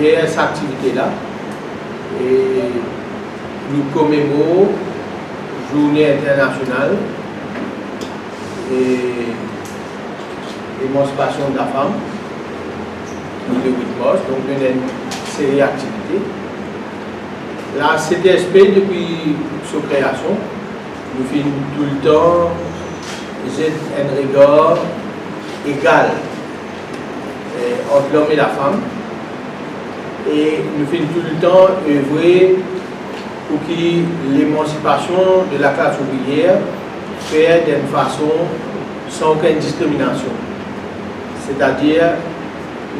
faire cette activité-là. Et nous commémorons Journée internationale et l'émancipation de la femme, le 8 mars, donc nous avons une série d'activités. La CTSP, depuis sa création, nous faisons tout le temps un regard égal entre l'homme et la femme. Et nous faisons tout le temps œuvrer pour que l'émancipation de la classe ouvrière fait d'une façon sans aucune discrimination. C'est-à-dire,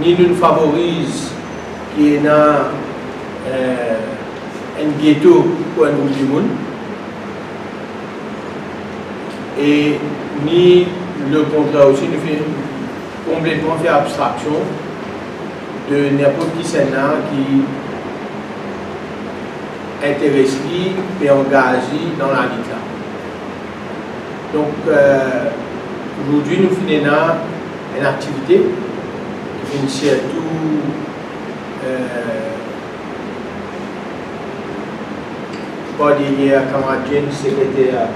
ni nous favorise qu'il y ait un ghetto pour un groupe du monde, et ni le contraire aussi, nous faisons complètement faire abstraction de n'importe qui Sénat qui intéresse et engage dans la lutte. Donc, aujourd'hui, nous finissons une activité qui finit surtout par derrière camarade Jane, secrétaire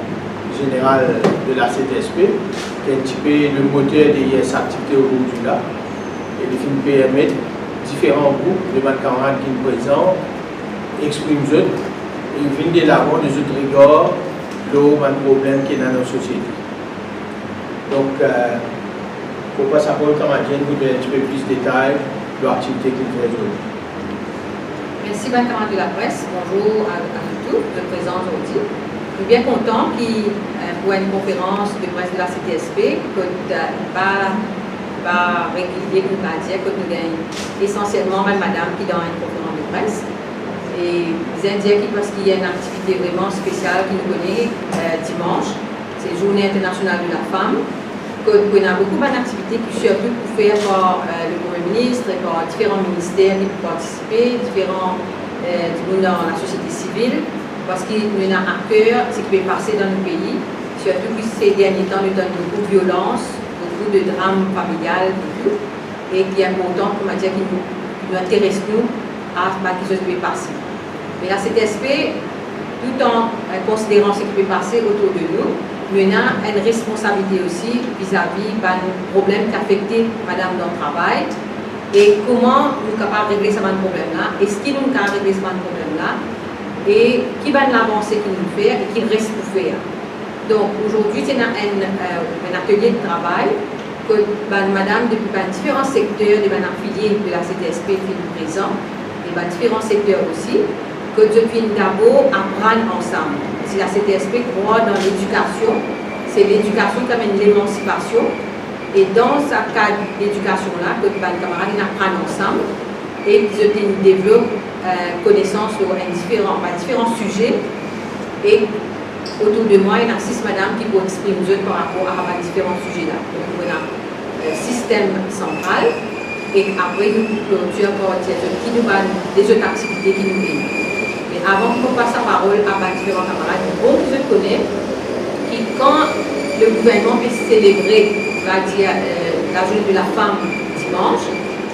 général de la CTSP, qui est un petit peu le moteur derrière cette activité aujourd'hui là, et qui permet différents groupes de camarades qui nous présentent, expriment eux, et ils viennent de l'avant des autres regards, l'eau, un problème qui est dans notre société. Donc, pour passer à Paul Camaradienne, vous donner un petit peu plus de détails de l'activité qu'il fait aujourd'hui. Merci, camarades de la presse. Bonjour à tous, je me présente aujourd'hui. Je suis bien content pour une conférence de presse de la CTSP, que pas régulier, que nous va dire que nous gagnons essentiellement madame qui dans une conférence de presse. Et les Indiens parce qu'il y a une activité vraiment spéciale qui nous connaît dimanche, c'est la Journée internationale de la femme. Qu'on a beaucoup d'activités qui sont surtout pour faire par le Premier ministre et par différents ministères qui peuvent participer, différents dans la société civile, parce qu'il y a un cœur ce qui peut passer dans le pays, surtout que ces derniers temps, nous avons beaucoup de violence, beaucoup de drames familiales et qui est important pour dire qui nous intéresse nous à ce qui peut passer. Mais la CTSP, tout en considérant ce qui peut passer autour de nous, nous avons une responsabilité aussi vis-à-vis des problèmes qui affectent madame dans le travail et comment nous sommes capables de régler ce problème-là, et ce qui nous sommes régler ce problème-là, et qui va l'avancée qu'il nous fait et qui reste pour faire. Donc aujourd'hui, c'est un atelier de travail que madame, depuis différents secteurs de affiliés de la CTSP est présent, et différents secteurs aussi, que je finis d'abord apprendre ensemble. Si la CTSP croit dans l'éducation, c'est l'éducation qui amène l'émancipation. Et dans ce cadre d'éducation-là, que les camarades apprennent ensemble et qu'ils développent connaissance sur différents sujets. Et autour de moi, il y a 6 madames qui vont exprimer par rapport à différents sujets-là. Donc, on a un système central et après, nous clôturons par qui nous donne des autres activités qui nous viennent. Mais avant qu'on passe la parole à différents camarades, bon, je connais qui, quand le gouvernement peut célébrer la journée de la femme dimanche,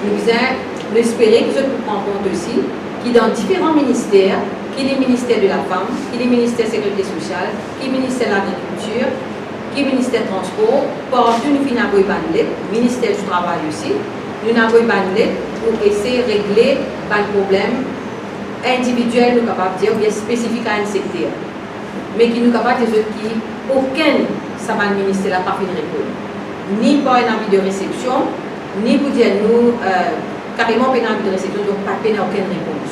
nous espérer que je peux prendre compte aussi qui dans différents ministères, qui est le ministère de la femme, qui est le ministère de la sécurité sociale, qui est le ministère de l'agriculture, qui est le ministère du transport, partout nous finissons le ministère du travail aussi, nous avons pour essayer de régler les problèmes individuels, nous sommes capables de dire, ou bien spécifiques à un secteur. Mais qui nous sommes capables de dire qu'aucun ministère n'a pas fait de répondre. Ni par un avis de réception, ni pour dire nous, carrément pas un avis de réception, donc pas aucune réponse.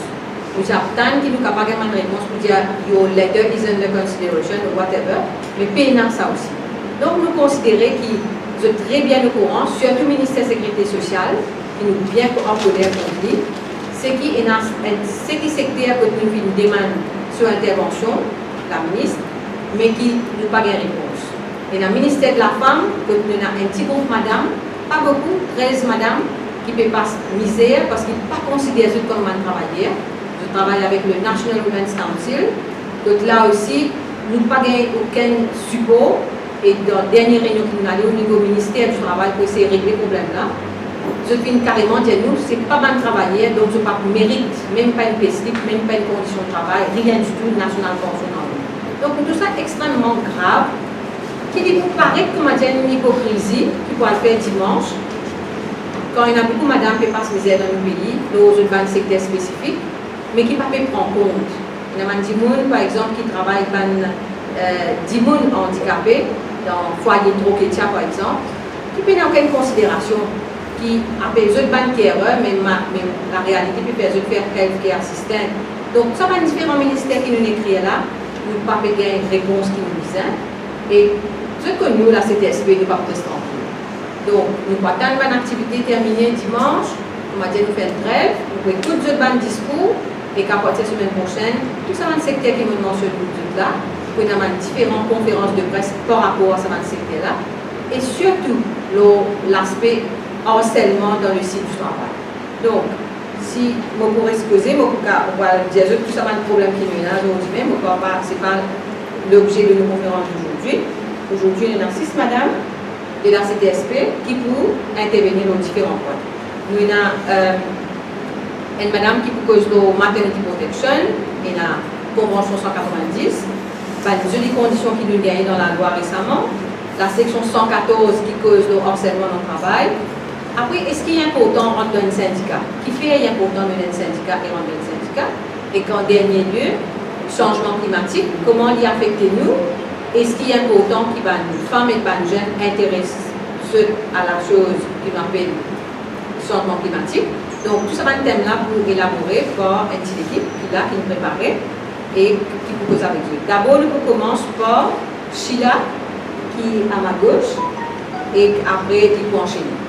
Nous attendons qu'ils nous soient capables de réponse pour dire your letter is under consideration ou whatever, mais pas ça aussi. Donc nous considérons qu'ils sont très bien au courant, surtout le ministère de la Sécurité sociale, qui nous bien en colère contre lui, c'est qui est un secteur que nous demandons sur intervention, la ministre, mais qui n'a pas de réponse. Et dans le ministère de la femme, nous avons un petit groupe madame, pas beaucoup, 13 madame, qui ne peut pas misère parce qu'ils ne sont pas considérés comme un travailleur. Je travaille avec le National Women's Council, donc là aussi, nous n'avons pas aucun support. Et dans la dernière réunion que nous allons au niveau ministère du travail pour essayer de régler ce problème-là, je viens carrément dire nous, c'est pas mal travailler, donc je pas mérite, même pas une payslip, même pas une condition de travail, rien du tout, national pension. Donc tout ça est extrêmement grave, qui dit vous paraît comme une hypocrisie qui pourra le faire dimanche, quand il y a beaucoup de madame qui passent misère dans le pays, dans un secteur spécifique, mais qui ne peut pas prendre compte. Il y a des gens, par exemple, qui travaillent avec 10 personnes handicapées, dans le foyer de Troquetia, par exemple, qui ne prennent aucune considération, qui appellent eux banquiers, mais la réalité, puis faire quelques assistants. Donc, ça va différents ministères qui nous écrivent là, nous ne pouvons pas gagner une réponse qui nous disent. Et ce que nous, la CTSP, nous ne pouvons pas prester en plus. Donc, nous pouvons attendre une activité terminée dimanche, on va dire nous faire une grève, nous pouvons tout le bon discours, et qu'à partir de la semaine prochaine, tout ça, un secteur qui nous mentionne tout là, nous avons différentes conférences de presse par rapport à ce secteur-là, et surtout l'aspect harcèlement dans le site du travail. Donc, si je pourrais exposer, on va dire que tout ça, c'est un problème qui nous est là aujourd'hui même, ce n'est pas l'objet de nos conférences d'aujourd'hui. Aujourd'hui, nous avons 6 madames de la CTSP qui pourront intervenir dans différents points. Nous avons une madame qui peut cause de maternity protection, et la convention 190, les conditions qui nous gagnent dans la loi récemment, la section 114 qui cause le harcèlement dans le travail. Après, est-ce qu'il est important de rentrer dans un syndicat? Qui fait important de un syndicat et rentrer dans un syndicat? Et qu'en dernier lieu, changement climatique, comment il affecte nous? Est-ce qu'il est important que les femmes et les jeunes intéressent à la chose qui m'appelle changement climatique? Donc, tout ça va un thème là pour élaborer par une petite équipe qui nous préparait et qui propose avec eux. D'abord, nous commençons par Sheila, qui est à ma gauche, et après, il peut enchaîner.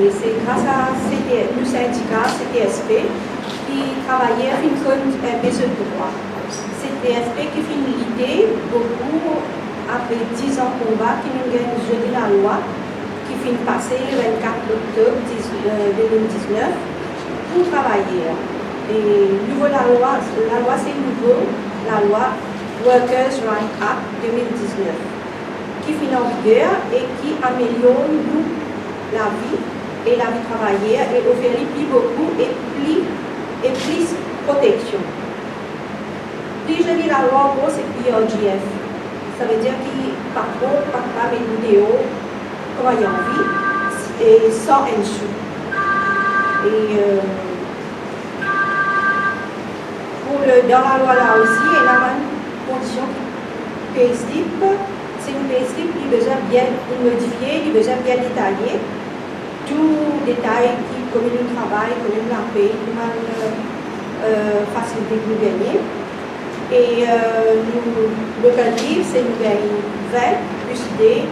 C'est grâce à le syndicat CTSP qui travaillait une compte un peu ce droit. CTSP qui fait une idée beaucoup après 10 ans de combat qui nous gagne jeudi la loi qui finit passer le 24 octobre 2019 pour travailler. Et nouveau la loi c'est nouveau, la loi Workers' Rights Act 2019 qui finit en vigueur et qui améliore nous la vie et la vie travaillée et offrir plus beaucoup et plus protection. Plus je lis la loi, c'est PRGF. Ça veut dire qu'il pas trop, pas de vidéo, travailler en vie et sans un sou. Et dans la loi là aussi, il y a une condition qui payslip. C'est une payslip qui a besoin bien modifiée, qui a besoin bien détaillée. Tout détail qui comme le travail, comme la paye, comment faciliter nous gagner. Et le livre, c'est nous gagner 20 plus idées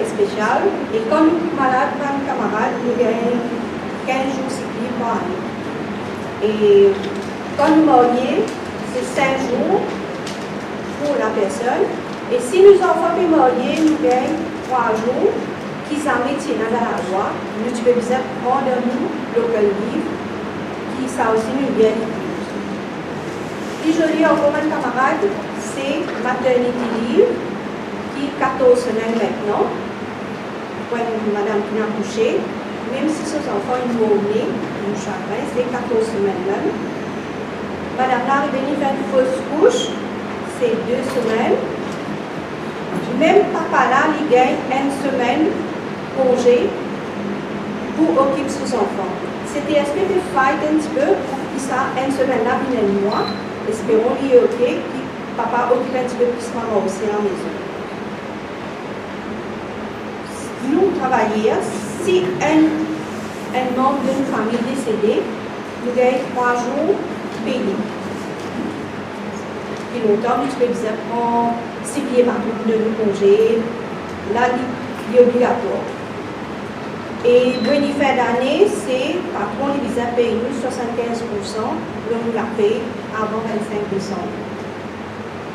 spéciales. Et quand nous sommes malades, nos camarades, nous gagnons 15 jours cycliques par année. Et quand nous marions, c'est 5 jours pour la personne. Et si nous enfants sont mariés, nous gagnons 3 jours. Qui s'en met dans la loi, nous tu peux bien prendre nous local livre, qui ça aussi nous vient et je lis encore un camarade, c'est maternity leave, qui 14 semaines maintenant, pour madame qui a couché, même si ses enfants sont nés, nous chagrin, c'est 14 semaines même. Madame là est venue faire une fausse couche, c'est 2 semaines. Même papa là, il gagne 1 semaine congé pour occuper ses enfants. C'était espèce de fight un petit peu pour qu'il ça, 1 semaine là, bien un mois. Espérons qu'il est ok, que papa occupe un petit peu plus maman aussi à la maison. Nous travaillons, si un membre d'une famille décédé, nous gagnons 3 jours payés. Et longtemps, nous pouvons dire, prendre 6 pieds par de nous congé, là, il est obligatoire. Et le fin d'année, c'est, par contre, les visas payent nous 75%, nous la paye avant 25%.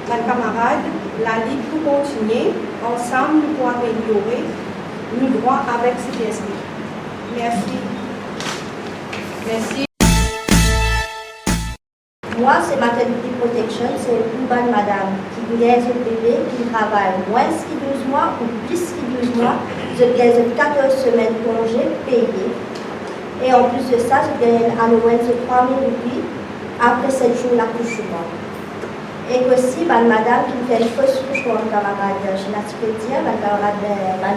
Mes camarades, la Ligue pour continuer, ensemble, nous pouvons améliorer nos droits avec CTSP. Merci. Merci. Moi, c'est Maternity Protection, c'est une bonne madame qui gagne un bébé, qui travaille moins que 12 mois ou plus que 12 mois. Je gagne 14 semaines de congé payé. Et en plus de ça, je gagne à moins de 3 000 roupies après 7 jours d'accouchement. Et aussi, madame qui fait une fausse couche pour un camarade gynécologue,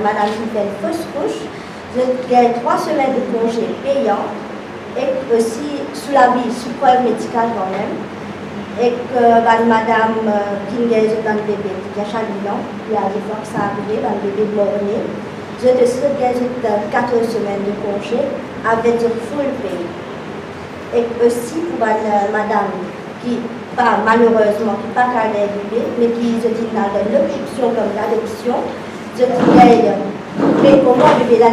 madame qui fait une fausse couche, je gagne 3 semaines de congé payant. Et aussi sous l'avis, sous preuve médicale quand même, et que madame qui est un bébé qui a chagrinant, il y a des fois que ça arrive, un bébé mort-né, je décide de 14 semaines de congé avec le full pay. Et aussi pour madame qui, pas malheureusement, qui n'a pas qu'un bébé, mais qui se dit dans l'option comme l'adoption, je gagne. Mais pour moi, le bébé là,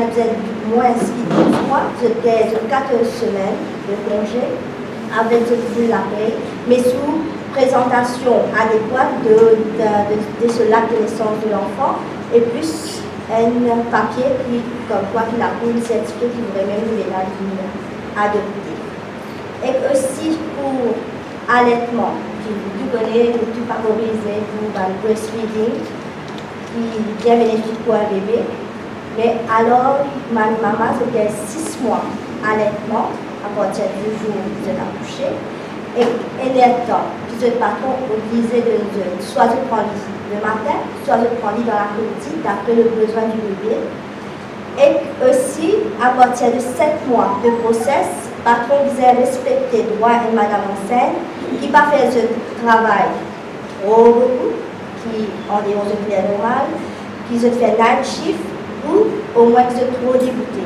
moins de 12 mois, je gagne 14 semaines de congé avec la paye, mais sous présentation adéquate de ce acte de naissance de l'enfant et plus un papier qui, comme quoi qu'il a pris une certificat qui voudrait même le là adopter. Et aussi pour allaitement, qui connaît le tout favorisé pour le breastfeeding, qui est bien bénéfique pour un bébé. Mais alors, ma maman, c'était 6 mois allaitement à partir du jour où vous êtes accouché. Et les temps, puis le patron obligé de soit de prendre le matin, soit de prendre dans l'après-midi, d'après le besoin du bébé. Et aussi, à partir de 7 mois de grossesse, le patron disait respecter le droit de madame enceinte, qui va faire ce travail trop beaucoup, qui en dehors de clair normal, qui se fait night shift, ou au moins que je trop dégoûté.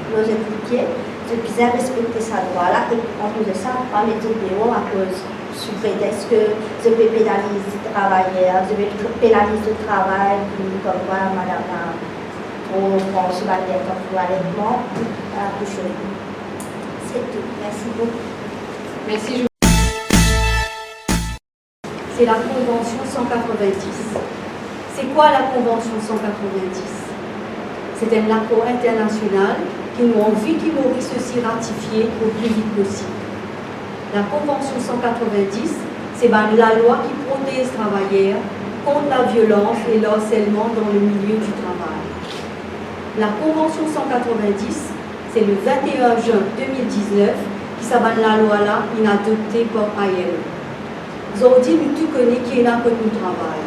Nous impliquer, je disais respecter sa droit-là, et en plus de ça, pas mettre des vidéos à cause sous prétexte que je vais pénaliser le travailleur, je vais pénaliser le travail, comme quoi madame a trop pensé à l'être pour l'allaitement, pour cheveux. C'est tout. Merci beaucoup. Merci. C'est la Convention 190. C'est quoi la Convention 190? C'est un accord international qui nous envie qu'il Maurice aussi ratifié au plus vite possible. La Convention 190, c'est la loi qui protège les travailleurs contre la violence et le harcèlement dans le milieu du travail. La Convention 190, c'est le 21 juin 2019 qui s'appelle la loi là, adoptée par ILO. Aujourd'hui, nous tous connaissons qui est là contre le travail.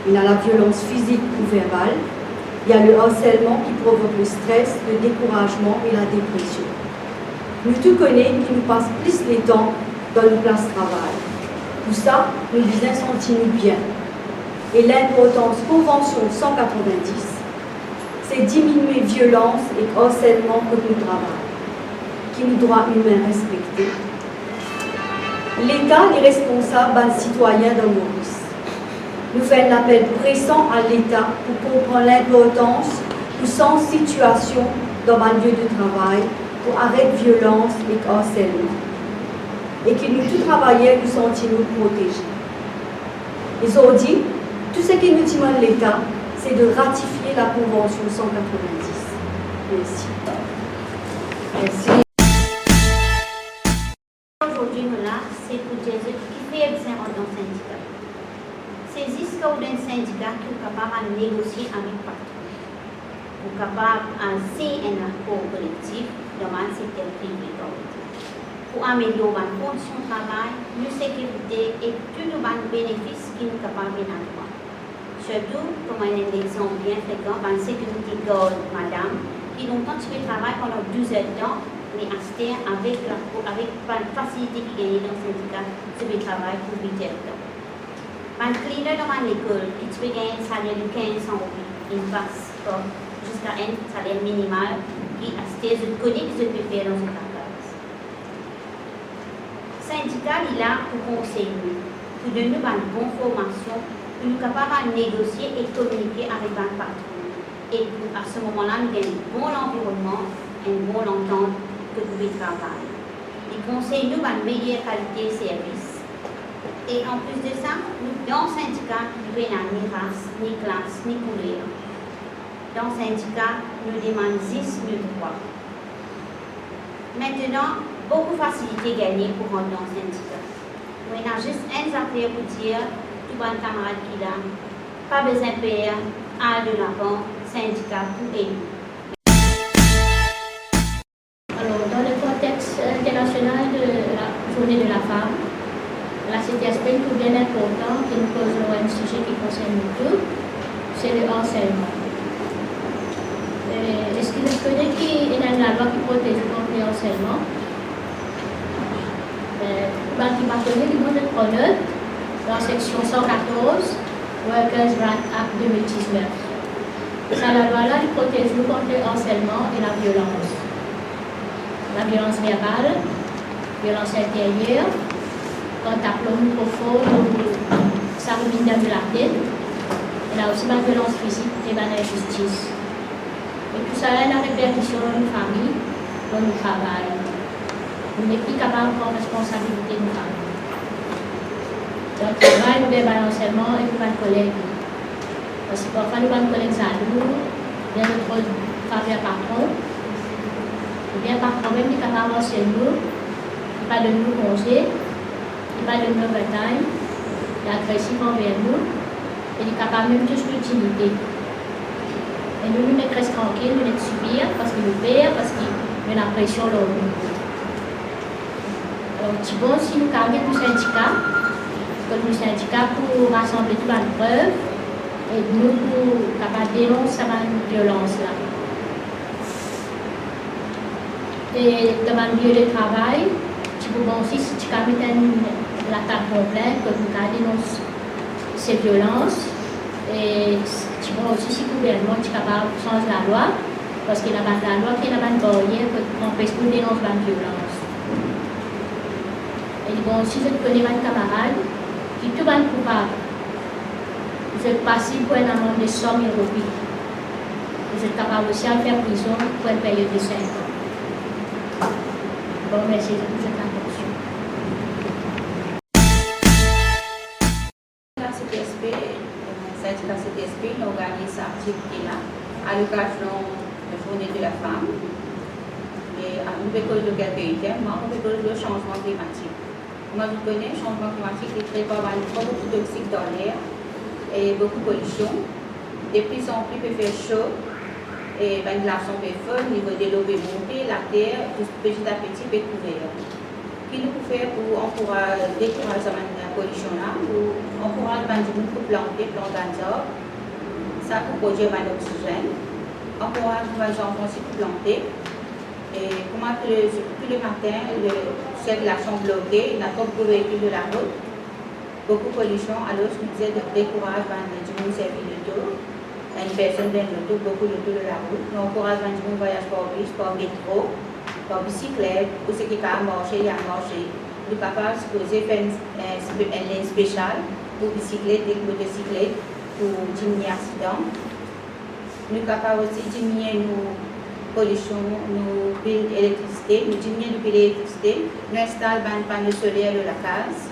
Il y a la violence physique ou verbale. Il y a le harcèlement qui provoque le stress, le découragement et la dépression. Nous tous connaissons qui nous passe plus les temps dans nos places de travail. Pour ça, nous disons sentir-nous bien. Et l'importance Convention 190, c'est diminuer violence et harcèlement contre le travail, qui nous droits humains respectés. L'État est responsable d'un citoyen de Maurice. Nous faisons un appel pressant à l'État pour comprendre l'importance de sans situation dans un lieu de travail pour arrêter la violence et le harcèlement. Et que nous tous travailleurs nous sentons protégés. Ils ont dit, tout ce qui nous demande l'État, c'est de ratifier la Convention 190. Merci. Merci. Aujourd'hui, c'est pour dire ce qui fait besoin dans le syndicat. C'est juste qu'on a un syndicat qui est capable de négocier avec le patron, qui est capable de signer un accord collectif dans le secteur privé. Pour améliorer les conditions de travail, la sécurité et tous les bénéfices qui nous capables de avoir. Surtout, comme un exemple bien fréquent, la sécurité garde, madame, qui ont continué le travail pendant 12 heures de temps, mais avec la facilité qui gagne dans le syndicat, sur le travail pour 8 heures de temps. Un cleaner dans une école qui peut gagner un salaire de 1500 roupies, il passe jusqu'à un salaire minimal qui a été connu que je peux faire dans une entreprise. Le syndicat est là pour conseiller, pour donner une bonne formation, pour nous capables de négocier et communiquer avec un patron. Et à ce moment-là, nous gagnons un bon environnement, une bonne entente que vous pouvez travailler. Il conseille nous une meilleure qualité de service. Et en plus de ça, dans le syndicat, nous n'avons ni race, ni classe, ni couleur. Dans le syndicat, nous demandons 10 000 droits. Maintenant, beaucoup de facilité gagnée pour rentrer dans le syndicat. On a juste un affaire pour dire, tout bon camarade qui là, pas besoin de payer à de l'avant, syndicat pour élu. Alors, dans le contexte international de la journée de la femme, la CTSP, tout bien important, qui nous pose un sujet qui concerne nous tous, c'est le harcèlement. Est-ce que vous connaissez qu'il y a une loi qui protège contre le harcèlement? Qui m'a donné le nom de Pronote, dans la section 114, Workers' Rights Act 2019. Ça, la loi-là, il protège nous contre le harcèlement et la violence. La violence verbale, violence intérieure, contact profond, ça revient de la tête. Il y a aussi la violence physique et l'injustice. Et tout ça a une répercussion dans nos familles, dans nos travail. On n'est plus capable de prendre responsabilité de nos familles. Dans le travail, nous avons un harcèlement et nous avons un collègue. Parce que parfois, nous avons un collègue à nous, bien notre faveur patron. Ou bien patron même qui est capable de harceler nous, il pas de nous congé. Il va de nous overtime, il est agressif envers nous, et il est capable même de dignité. Et nous, nous restons tranquilles, nous ne subir parce qu'il nous perd, parce qu'il met la pression sur nous. Alors, c'est bon si nous carguons le syndicat, pour rassembler toutes les preuves, et nous pour capable dénoncer cette violence-là. Et dans le milieu de travail, bon, aussi, si tu as mis l'attaque complète, que vous dénoncez ces violences, et tu vois aussi si le gouvernement est capable de changer la loi, parce qu'il y a la loi qui est une barrière qui empêche de dénoncer la violence. Et bon, aussi, je connais mes camarades qui sont tous coupables. Vous êtes passé pour un amende de somme européenne. Vous êtes capable aussi de faire prison pour une période de 5 ans. Bon, merci de votre attention. La CTSP, le syndicat CTSP, organise cette activité-là à l'occasion de la journée de la femme. Et à une école de qualité, moi, on école de changement climatique. Moi, je connais le changement climatique qui est très pas mal, beaucoup de toxiques dans l'air et beaucoup de pollution. De plus en plus, il fait chaud. Et ben, la glaçon peut faire, au niveau de l'eau peut monter, la terre, petit à petit peut couvrir. Qu'est-ce que nous pouvons faire pour décourager la pollution-là, pour encourager les gens pour planter des arbres, ça pour produire de l'oxygène, encourager les enfants aussi pour planter. Et comment tous les matins, le circulation bloquée, il n'y a pas beaucoup de véhicules de la route, beaucoup de pollution, alors je me disais de décourager les gens qui servent de l'auto. Une personne dans l'auto, beaucoup d'auto de la route. Nous encourageons les gens voyage par bus, par métro, par bicyclette, ou ceux qui ont marché, il y a marché. Nous sommes capables de faire une ligne spéciale pour bicyclette et motocyclette pour diminuer l'accident. Nous sommes capables aussi de diminuer nos pollution, nos piles d'électricité, nous diminuons nos piles d'électricité, nous installons un panneau solaire de la case.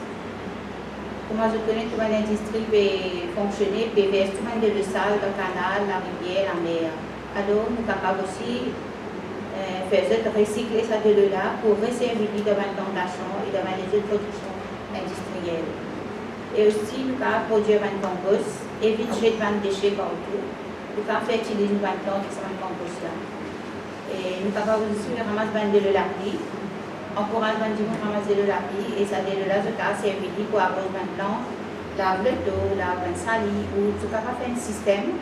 Moi, je connais toute l'industrie peut fonctionner, peut verser tout le salle, le canal, la rivière, la mer. Alors, nous sommes capables aussi de recycler ça de là pour resservir devant l'inondation et devant les autres productions industrielles. Et aussi, nous sommes capables de produire un compost, éviter de jeter des déchets partout. Nous sommes capables d'utiliser une plante de ce compost-là. Et nous sommes capables aussi de ramasser de l'argile. Encourage les gens à ramasser de l'argile et ça de là, je t'ai servi pour avoir maintenant la d'eau, la sali, ou tu peux faire un système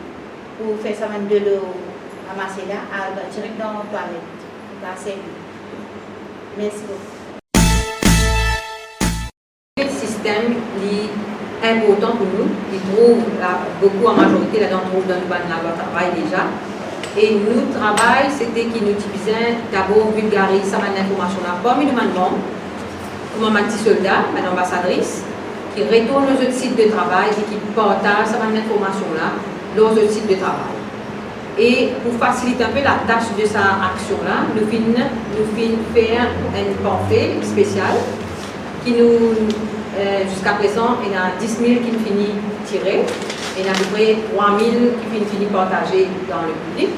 pour faire ça de l'eau ramasser là, direct dans la toilette. Ça servi. Merci beaucoup. Le système est important pour nous, qui trouve beaucoup en majorité là-dedans, trouve dans le travail déjà. Et nous travail, c'était qui nous utilisait d'abord vulgariser cette information-là parmi nous maintenant, comme un petit soldat, une ambassadrice, qui retourne aux autres sites de travail et qui partage cette information-là dans les sites de travail. Et pour faciliter un peu la tâche de cette action-là, nous finissons faire un pamphlet spécial qui nous, jusqu'à présent, il y a 10 000 qui nous finissent tirer. Il y a à peu près 3 000 qui finissent partager dans le public.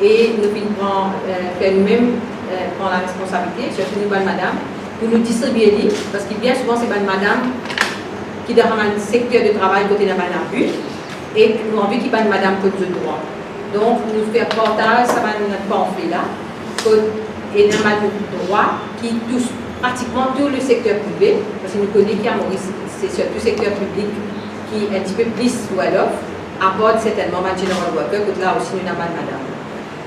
Et nous finissons faire nous-mêmes prend la responsabilité, surtout nous, madame, pour nous distribuer, parce que bien souvent, c'est madame qui dans un secteur de travail côté de madame but, et nous avons vu qu'il y a madame côté de droit. Donc, nous faisons portage, ça va notre pamphlet là, et dans le droit qui touche pratiquement tout le secteur privé, parce que nous connaissons qu'à Maurice, c'est surtout le secteur public qui est un petit peu plus well-off, apporte certainement ma general worker, que là aussi nous n'avons pas madame.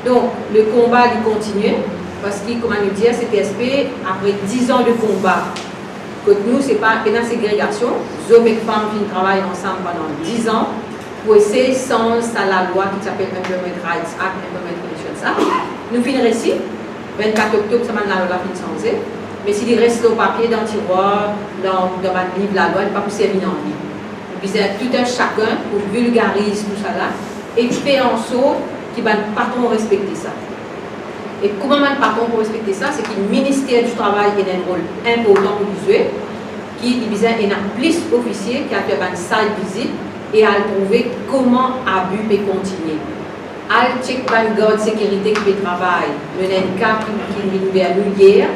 Donc, le combat il continue, parce que, comment nous dire, CTSP, après 10 ans de combat, que nous, ce n'est pas une ségrégation, hommes et femmes qui travaillent ensemble pendant 10 ans, pour essayer sans la loi qui s'appelle Employment Rights Act, Employment Conditions Act. Nous finissons ici, 24 octobre, ça m'a la loi fin changée, mais s'il reste au papier, dans le tiroir, dans ma livre, la loi, il n'est pas pour servir en vie. Puis c'est tout un chacun pour vulgariser tout ça là, et faire en sorte que le patron respecte ça. Et comment le patron pour respecter ça, c'est que le ministère du Travail a un rôle important pour jouer, qui a plus d'officiers qui ont fait une site visite et à trouver comment l'abus peut continuer. À check le garde de sécurité qui fait travail, il y a un cas qui est venu vers nous hier,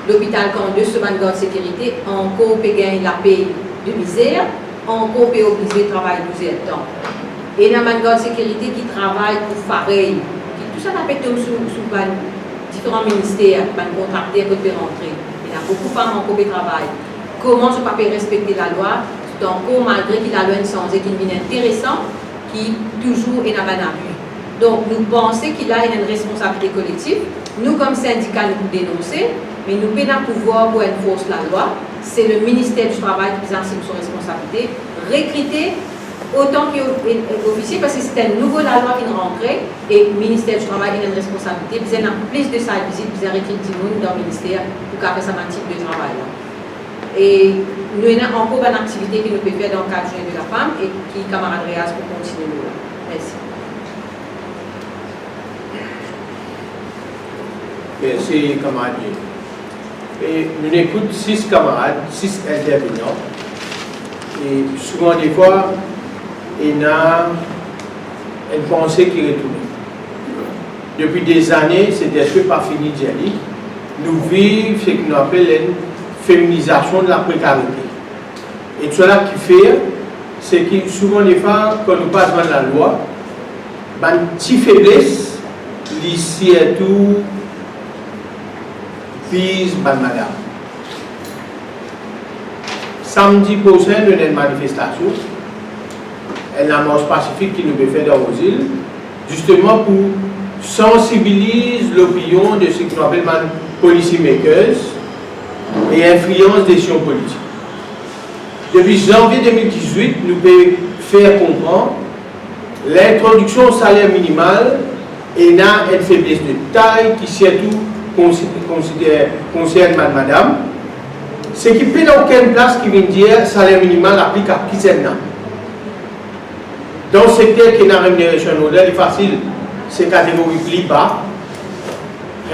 l'hôpital Candeus, ce garde de sécurité, encore peut gagner la paye de misère, encore peut obliger de travailler 12 heures de temps. Et il y a un garde de sécurité qui travaille pour pareil, tout ça n'a pas été sous différents ministères, un contracteur qui peut rentrer. Il y a beaucoup de femmes encore qui travaillent. Comment ce papier respecter la loi, tout en cours, malgré qu'il a la loi changée, qui est intéressant, qui toujours est dans un abus. Donc, nous pensons qu'il a une responsabilité collective. Nous, comme syndicat, nous dénoncer, mais nous pouvons pouvoir pour enforcer la loi. C'est le ministère du Travail qui assume son responsabilité. Recruter autant qu'officier, parce que c'est un nouveau la loi qui est rentrée, et le ministère du Travail a une responsabilité. Vous avez plus de ça visite, vous avez recruté dans le ministère pour faire ce type de travail. Et nous avons encore une activité que nous pouvons faire dans le cadre de la femme et qui camarade Réas pour continuer. Merci. Merci, camarades. Et nous écoutons 6 camarades, 6 intervenants. Et souvent, des fois, il y a une pensée qui retourne. Depuis des années, c'est pas fini d'y aller. Nous vivons ce qu'on appelle une féminisation de la précarité. Et cela qui fait, c'est que souvent, des fois, quand nous passons dans la loi, une petite faiblesse, ici et tout, vise madame. Samedi prochain, nous avons une manifestation, une marche pacifique qui nous peut faire dans vos îles, justement pour sensibiliser l'opinion de ce qu'on appelle policy makers et influence des décisions politiques. Depuis janvier 2018, nous pouvons faire comprendre l'introduction au salaire minimal et n'a une faiblesse de taille qui surtout concerne madame. Ce qui peut dans aucune place qui vient dire salaire minimal applique à qui c'est là. Dans le secteur qui est dans la rémunération modèle, il est facile, c'est catégorie plus bas,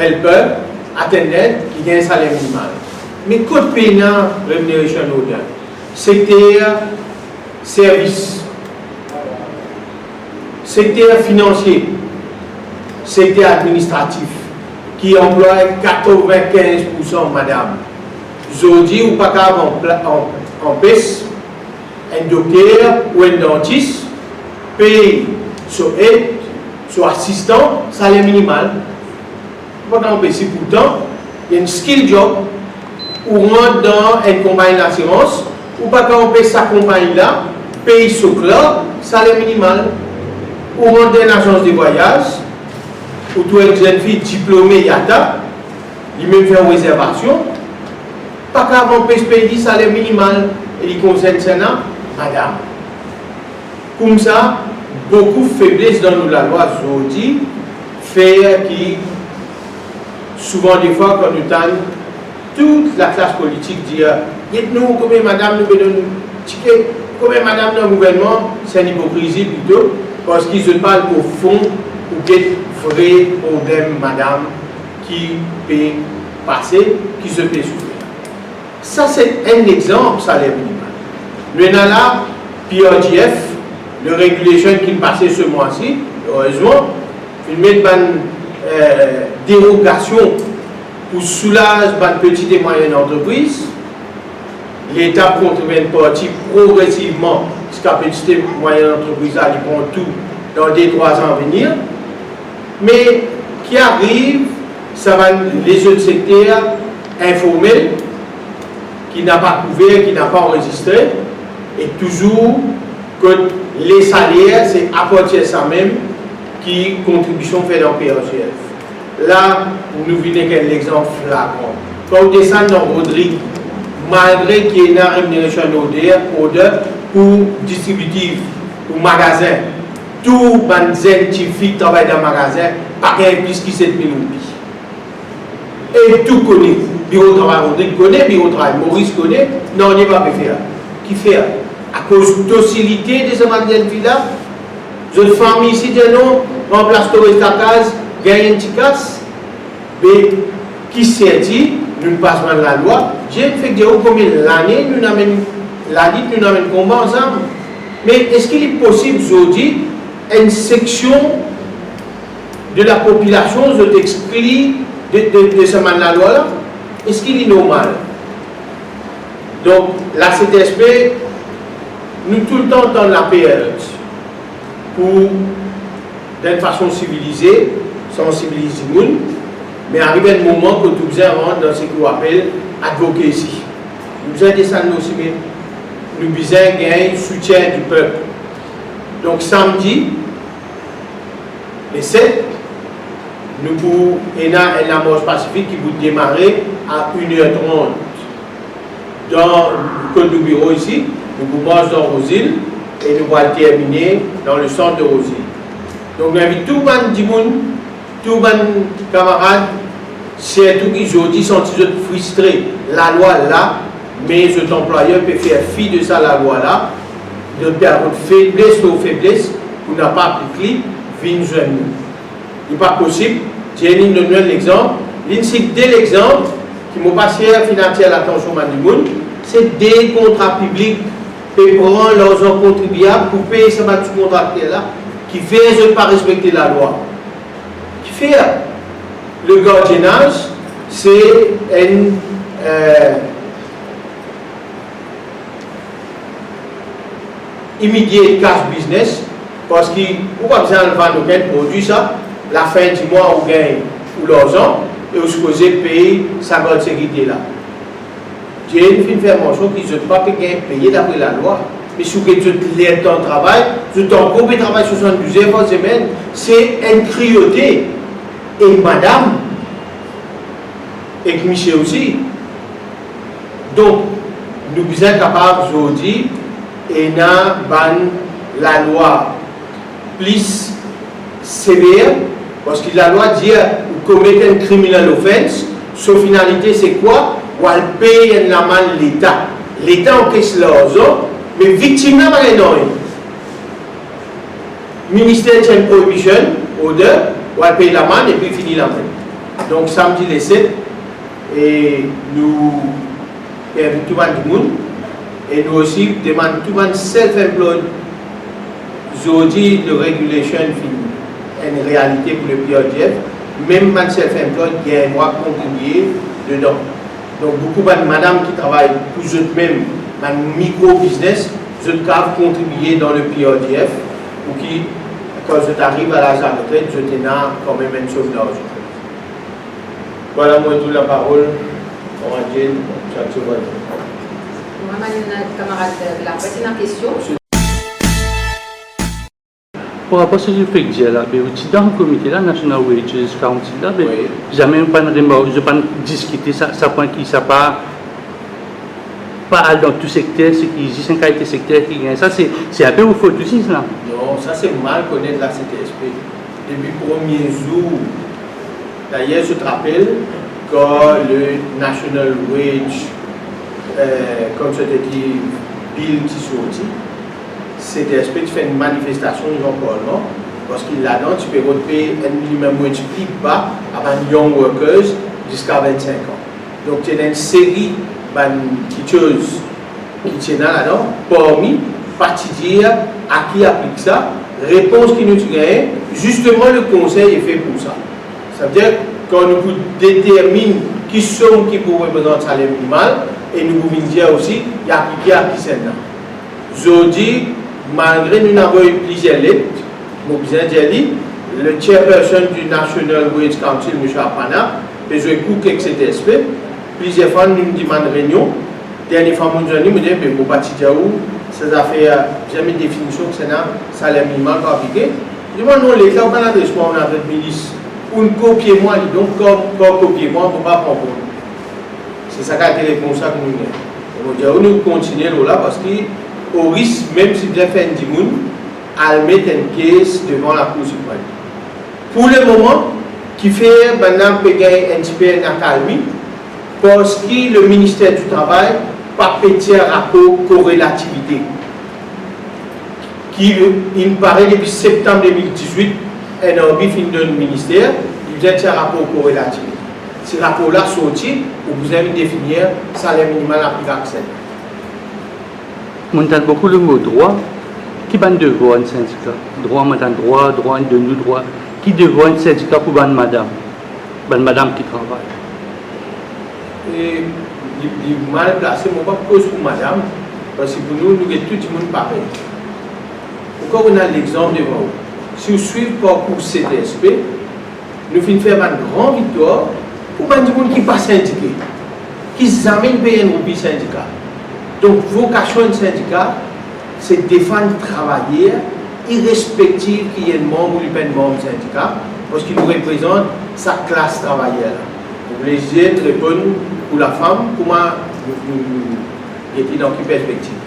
helper, attendant, qui gagne un salaire minimal. Mais quand pays dans la rémunération modèle, secteur service, secteur financier, secteur administratif, qui emploie 95% madame. Aujourd'hui, ou pas en baisse, un docteur ou un dentiste paye son aide, son assistant, salaire minimal. Pas qu'en baisse, pourtant, il y a un skill job ou rentre dans une compagnie d'assurance, ou pas qu'en paye sa compagnie-là, paye son club, salaire minimal. Ou rentre dans une agence de voyage, ou tout une jeune fille diplômée YATA, il même fait une réservation, pas qu'avant payer salaire minimal, et il concerne ça, madame. Comme ça, beaucoup de faiblesses dans la loi aujourd'hui, fait qui, souvent des fois, quand nous tentons, toute la classe politique dit, dites-nous combien madame nous donne ticket, combien madame dans le gouvernement, c'est une hypocrisie plutôt, parce qu'ils se parlent au fond pour des vrais problèmes, madame, qui peut passer, qui se peut souffrir. Ça, c'est un exemple, salaire minimal. Nous avons là, PRGF, le régulation qui passait ce mois-ci, heureusement, il met une dérogation pour soulager les petites et moyennes entreprises. L'État contribue une partie progressivement, parce que les petites et moyennes entreprises, ils prennent tout dans les 3 ans à venir. Mais qui arrive, ça va les autres secteurs informels, qui n'ont pas couvert, qui n'ont pas enregistré, et toujours que les salaires, c'est à partir de ça même qui contribution fait dans le PRGF. Là, nous venons avec l'exemple flagrant. Quand on descend dans Rodrigue, malgré qu'il y ait une rémunération odeur pour distributif, pour magasin, tout les jeunes qui travaillent dans le magasin, pas plus que 7 000 roupies. Et tout connaît. Bureau de travail, Rodrigue connaît, bureau de travail, Maurice connaît, non, on n'y va pas faire. Qui fait? À cause de l'hostilité de ce magasin-là, une famille ici dit non, remplace le case, gagne un petit casse, mais qui s'est dit, nous passons la loi, j'ai fait dire combien l'année, nous amènons la lutte, nous amènons combat ensemble. Mais est-ce qu'il est possible aujourd'hui, une section de la population de exclure de ce la loi-là? Est-ce qu'il est normal? Donc, la CTSP, nous tout le temps dans la PRE pour, d'une façon civilisée, sensibiliser le monde, mais arrive un moment que nous rentre dans ce qu'on appelle advocacy. Nous avons descendu aussi, mais nous avons gagné le soutien du peuple. Donc, samedi, le 7, nous pouvons la marche pacifique qui vous démarrer à 1h30 dans le code du bureau ici. Nous pouvons marcher dans Rosille et nous allons terminer dans le centre de Rosille. Donc, j'invite tout le monde, tous les camarades, surtout qui aujourd'hui sont frustrés. La loi là, mais cet employeur peut faire fi de ça, la loi là, de faiblesse ou faiblesse, pour n'a pas appliqué, vient nous. Il n'est pas possible. J'ai donné l'exemple. L'insigne de l'exemple qui m'a passé à financer l'attention du monde, c'est des contrats publics qui prennent leurs contribuables pour payer ce contrat là, qui fait ne pas respecter la loi. Qui fait le gardiennage, c'est une immediate cash business parce qu'il n'y a pas besoin de vendre aucun produit ça. La fin du mois, on gagne ou l'argent et on se pose payer sa grande sécurité là. J'ai une fermentation qui ne pas payer d'après la loi. Mais si vous avez l'aide dans le travail, vous avez un groupe de travail 72 heures par semaine, c'est une cruauté. Et madame, et Michel aussi. Donc, nous sommes capables aujourd'hui, et dans la loi plus sévère, parce que la loi dit que vous commettez un criminel offense, sa finalité c'est quoi? Ou elle paye la main l'État. L'État encaisse l'argent, mais victime n'a pas rien. Ministère de Prohibition, odeur, ou elle paye la main et puis finit la main. Donc samedi les 7, et nous invitons tout le monde, et nous aussi demandons tout le monde self-employed. Aujourd'hui, le regulation est une réalité pour le PRGF, même les self-employed qui a un droit de contribuer dedans. Donc, beaucoup de madame qui travaillent pour eux-mêmes dans le micro-business, ils peuvent contribuer dans le PRGF ou qui, quand ils arrivent à l'âge de la retraite, ils ont quand même une somme d'argent. Voilà, moi, toute la parole. Moi, camarade de la presse, une question. Par rapport à ce que je fais dire là, dans le comité là, National Wages Council là, jamais pas de remords, je pas discuter ça point qui ça pas dans tout secteur, ce qui existe un qualité secteur qui gagne. Ça c'est un peu au faute aussi là. Non, ça c'est mal connaître la CTSP. Depuis le premier jour, d'ailleurs je te rappelle quand le National Wage Consultative Bill qui sortit, CTSP fait une manifestation dans le Parlement parce qu'il a dans tu peux payer un minimum wage plus bas à les young workers jusqu'à 25 ans. Donc il y a une série de choses qui tiennent là-dedans, parmi particuliers à qui applique ça, réponse qui nous gagne, justement le conseil est fait pour ça. Ça veut dire quand nous déterminons qui sont qui pour représenter le salaire minimal, et nous pouvons dire aussi, il y a appliqué à qui c'est là. Je dis, malgré nous avons eu plusieurs lettres, nous avons dit, le chairperson du National Wage Council, M. Apana, et je écoute avec cet aspect, plusieurs fois nous demandons réunion, dernière fois nous avons dit, mais vous pas dire où, ces affaires, jamais définition que c'est un salaire minimal pas appliqué. Je dis, non, l'État n'a pas l'adresse, on a notre milice, pour copier moi, donc comme copier moi, on ne peut pas prendre. C'est ça qui a été comme ça que nous avons. Nous continuons là parce qu'au risque, même si vous avez fait un dimoun, à mettre une caisse devant la Cour suprême. Pour le moment, qui fait maintenant payer un petit peu d'accalmie, parce que le ministère du Travail n'a pas pété un rapport corrélativité. Qui, il me paraît, depuis septembre 2018, un orbi fin de ministère, il faisait un rapport corrélativité. Ce rapport-là sorti, vous avez définir le salaire minimal applicable. On entend beaucoup le mot droit. Qui va devoir un syndicat? Droit, madame, droit, de nous, droit. Qui devrait un syndicat pour madame qui travaille? Et il mal placé, je ne vais pas cause pour madame, parce que pour nous, nous avons tout le monde pareil. Pourquoi on a l'exemple devant vous? Si vous suivez le parcours CTSP, nous finissons faire une grande victoire pour les gens qui ne sont pas syndiqués, qui jamais payent un rupie syndicat. Donc, vocation du syndicat, c'est de défendre les travailleurs, irrespective qu'il y ait un membre ou pas un membre du syndicat, parce qu'il nous représente sa classe travailleur. Pour les jeunes répondre pour la femme, comment nous était dans quelle perspective?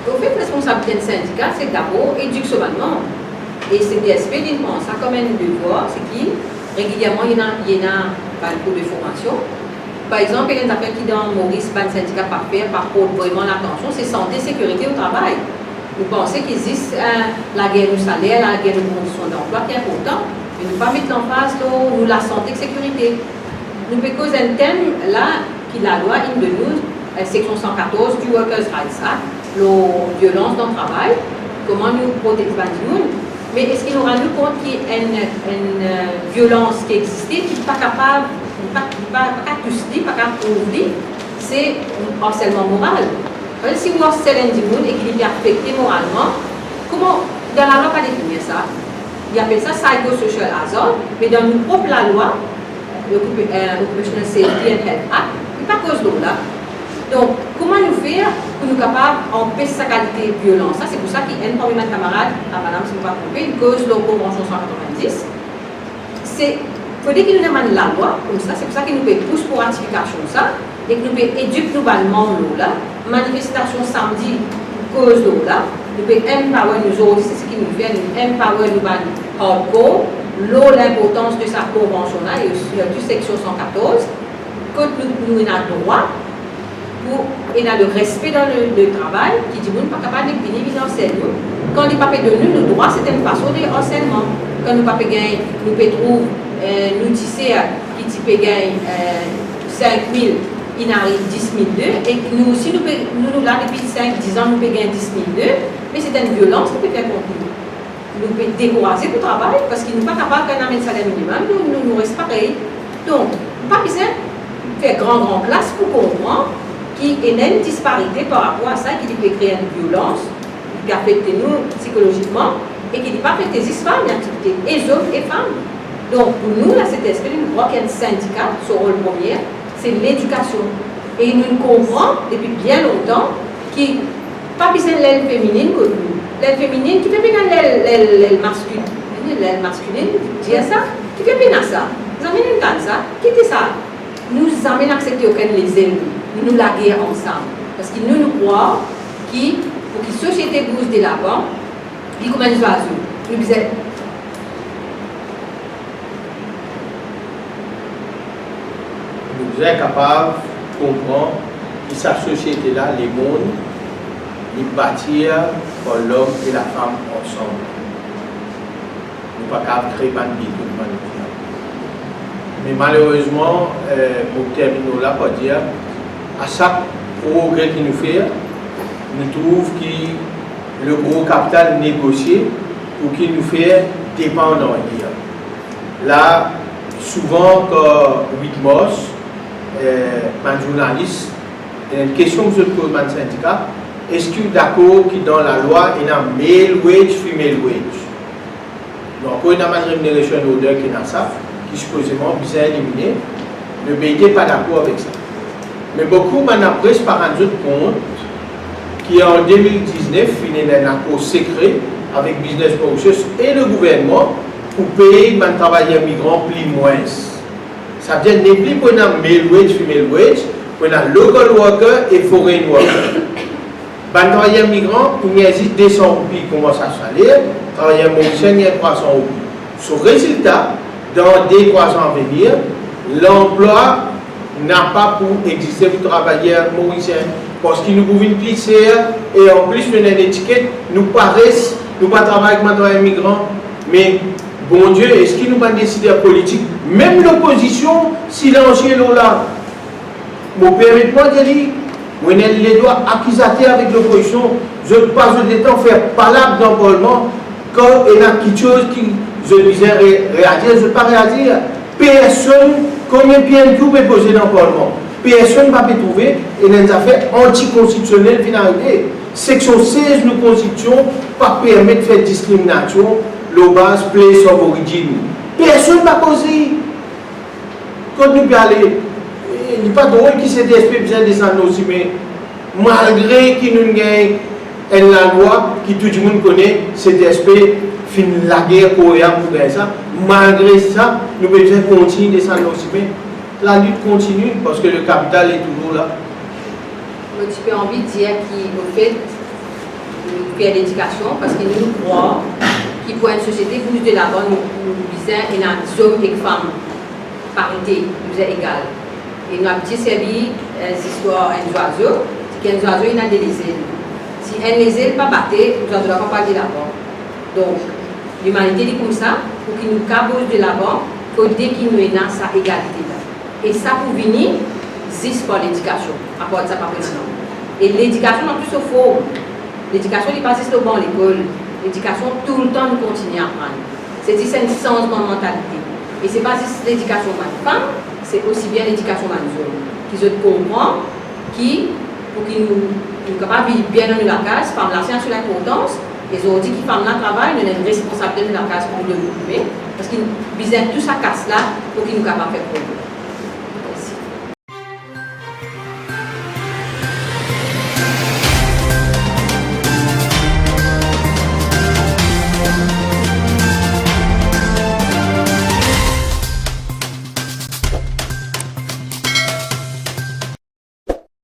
Au fait, la responsabilité du syndicat, c'est d'abord éduquer seulement. Et CTSP, il prend ça comme un devoir, c'est qui régulièrement, il y a un cours de formation. Par exemple, il y a une affaire qui dans Maurice, le syndicat par faire, par contre, vraiment l'attention, c'est santé, sécurité au travail. Vous pensez qu'il existe la guerre du salaire, la guerre de conditions d'emploi qui est important, mais ne pas mettre en face nous, la santé et la sécurité. Nous pouvons causer un thème là, qui la loi, une de nous, section 114 du Workers' Rights Act, la violence dans le travail, comment nous protéger les gens. Mais est-ce qu'il nous rend compte qu'il y a une violence qui existait, qui n'est pas capable, pas capable de prouver, c'est un harcèlement moral. Si vous harcelez un individu et qu'il est affecté moralement, comment, dans la loi, pas définir ça? Il appelle ça psychosocial hazard, mais dans notre propre loi, l'Occupational Safety and Health Act, il n'y a pas cause de là. Donc, comment nous faire pour nous capables d'empêcher sa qualité de violence? Ça, c'est pour ça qu'il y a un parmi mes camarades, à madame, si vous ne pas trompez, une cause de la Convention 190. C'est, il faut dire qu'il nous demande la loi, comme ça, c'est pour ça qu'il nous pousse pour ratification de ça, et que nous éduquer globalement là, manifestation samedi, cause de là, nous empower nous autres, c'est ce qui nous fait, nous empower nous hardcore, l'importance de sa convention là, et aussi la section 114, que nous avons droit. Il a le respect dans le travail, qui dit qu'on n'est pas capable de venir enseigner. Quand les papiers de nous, le droit, c'est une façon d'enseignement. Quand nous papiers gagnent, nous pouvons trouver nous tisser qui peut gagner 5 000, il arrive 10 002, et nous aussi, nous là, depuis 5-10 ans, nous pouvons gagner 10 002, mais c'est une violence qui peut faire contre nous. Nous pouvons décourager le travail, parce qu'il n'est pas capable d'un amène salaire minimum, nous restons pareil. Donc, pas besoin de faire grand place pour comprendre qu'il y a une disparité par rapport à ça, qui peut créer une violence, qui affecte nous psychologiquement, et qui ne peut pas affecter les femmes d'activité, et les hommes et femmes. Donc, pour nous, là, cet esprit, nous croyons qu'il y a un syndicat, son rôle premier, c'est l'éducation. Et nous comprenons depuis bien longtemps qu'il n'y a pas besoin de l'aile féminine que nous. L'aile féminine, qui fait bien l'aile masculine. L'aile masculine, dis ça, qui fait bien ça. Nous amènons ça, qui dit ça? Nous amènons à accepter aucun les ennemis. Nous la guerre ensemble. Parce que nous croyons que pour que la société bouge de l'avant, il comme un oiseau. Nous sommes capables de comprendre que cette société-là, les mondes, ils bâtir pour l'homme et la femme ensemble. Nous ne sommes pas capables de créer un vie tout le monde. Mais malheureusement, pour terminer là, pour dire, à chaque progrès qu'il nous fait, nous trouvons que le gros capital négocié pour qu'il nous fait dépendant. Là, souvent, quand 8 mois, un journaliste, il y a une question que je pose dans le syndicat. Est-ce que d'accord que dans la loi, il y a male wage, female wage? Donc, il y a une rémunération order qui est dans ça, qui supposément vise à éliminer. Le BIT n'est pas d'accord avec ça. Mais beaucoup m'en presse par un autre compte qui en 2019 finit un accord secret avec Business Mauritius et le gouvernement pour payer les travailleurs migrants plus moins. Ça veut dire n'est plus pour un male wage, female wage, pour un local worker et foreign worker. Les travailleurs migrants, il y a 200 roupies qui commencent à salaire, les travailleurs mauriciens, il y a 300 roupies. Sur résultat, dans 2-3 ans à venir, l'emploi n'a pas pour exister pour travailleurs mauriciens. Parce qu'ils nous pouvons plisser et en plus, une étiquette, nous paraissent, nous ne travaillons pas avec les travailleurs migrants, mais bon Dieu, est-ce qu'ils nous pas décider politique? Même l'opposition, silencieuse là. Mon permettez-moi de dire, on a les doigts accusés avec l'opposition, je ne peux pas de temps faire palabre dans le Parlement, quand il y a quelque chose qui je disais réagir, je ne peux pas réagir. Personne, combien de PNQ peut poser dans le Parlement? Personne ne va trouver et des affaires anticonstitutionnelles finalité. Section 16 de la Constitution pas permettre de faire discrimination, le base place of origin. Personne ne va poser. Quand nous parlons, il n'y a pas de rôle qui s'est DSP besoin de descendre aussi, mais malgré qu'il nous gagne la loi qui tout le monde connaît, CDSP fin la guerre coréenne pour gagner ça. Malgré ça, nous devons continuer de descendre aussi, mais la lutte continue parce que le capital est toujours là. Tu peux envie de dire qu'au fait, il y a l'éducation parce que nous croyons qu'il pour une société bouge de l'avant, nous disons qu'il y a un homme et une femme, parité, nous est égal. Et nous avons petit servi l'histoire d'un oiseau, c'est qu'un oiseau il a des ailes. Si un les ailes pas batté, nous ne devons pas de l'avant. Donc, l'humanité dit comme ça, pour qu'il nous cabouche de l'avant, il faut dès qu'il nous est dans sa égalité là. Et ça pour venir, c'est par l'éducation. À part ça, pas maintenant. Et l'éducation en plus au faux. L'éducation n'est pas juste au bon l'école. L'éducation tout le temps nous continue à apprendre. C'est un sens de mentalité. Et ce n'est pas juste l'éducation de la femme, c'est aussi bien l'éducation de l'homme. Qui se comprend, pour qu'ils nous capables de vivre bien dans la case, par la science sur l'importance. Et ils ont dit qu'ils font un travail, nous sommes responsables de la case pour le développer. Parce qu'ils visent tout ça casse là pour qu'ils nous capables de faire progrès.